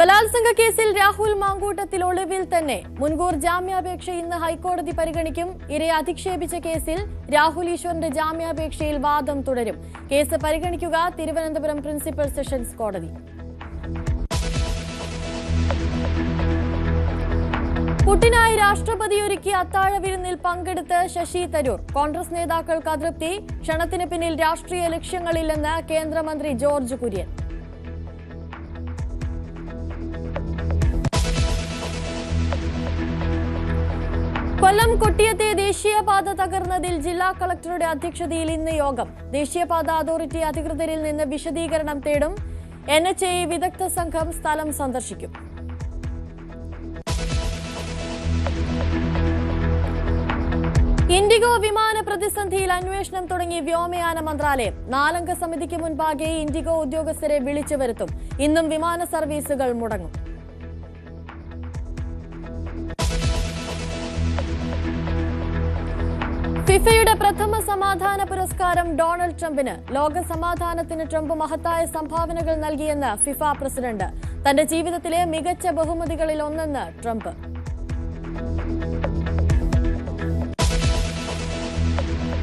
ബലാത്സംഗ കേസിൽ രാഹുൽ മാങ്കൂട്ടത്തിൽ ഒളിവിൽ തന്നെ. മുൻകൂർ ജാമ്യാപേക്ഷ ഇന്ന് ഹൈക്കോടതി പരിഗണിക്കും. ഇരയെ അധിക്ഷേപിച്ച കേസിൽ രാഹുൽ ഈശ്വറിന്റെ ജാമ്യാപേക്ഷയിൽ വാദം തുടരും. കേസ് പരിഗണിക്കുക തിരുവനന്തപുരം പ്രിൻസിപ്പൽ സെഷൻസ് കോടതി. പുട്ടിനായി രാഷ്ട്രപതി ഒരുക്കിയ അത്താഴ വിരുന്നിൽ പങ്കെടുത്ത് ശശി തരൂർ. കോൺഗ്രസ് നേതാക്കൾക്ക് അതൃപ്തി. ക്ഷണത്തിന് പിന്നിൽ രാഷ്ട്രീയ ലക്ഷ്യങ്ങളില്ലെന്ന് കേന്ദ്രമന്ത്രി ജോർജ് കുര്യൻ. കൊല്ലം കൊട്ടിയത്തെ ദേശീയപാത തകർന്നതിൽ ജില്ലാ കളക്ടറുടെ അധ്യക്ഷതയിൽ ഇന്ന് യോഗം. ദേശീയപാത അതോറിറ്റി അധികൃതരിൽ നിന്ന് വിശദീകരണം തേടും. NHAI വിദഗ്ധ സംഘം സ്ഥലം സന്ദർശിക്കും. ഇൻഡിഗോ വിമാന പ്രതിസന്ധിയിൽ അന്വേഷണം തുടങ്ങി വ്യോമയാന മന്ത്രാലയം. 4 അംഗ സമിതിക്ക് മുൻപാകെ ഇൻഡിഗോ ഉദ്യോഗസ്ഥരെ വിളിച്ചു വരുത്തും. ഇന്നും വിമാന സർവീസുകൾ മുടങ്ങും. ഫിഫയുടെ പ്രഥമ സമാധാന പുരസ്കാരം ഡൊണാൾഡ് ട്രംപിന്. ലോക സമാധാനത്തിന് ട്രംപ് മഹത്തായ സംഭാവനകൾ നൽകിയെന്ന് ഫിഫ പ്രസിഡന്റ്. തന്റെ ജീവിതത്തിലെ മികച്ച ബഹുമതികളിൽ ഒന്നെന്ന് ട്രംപ്.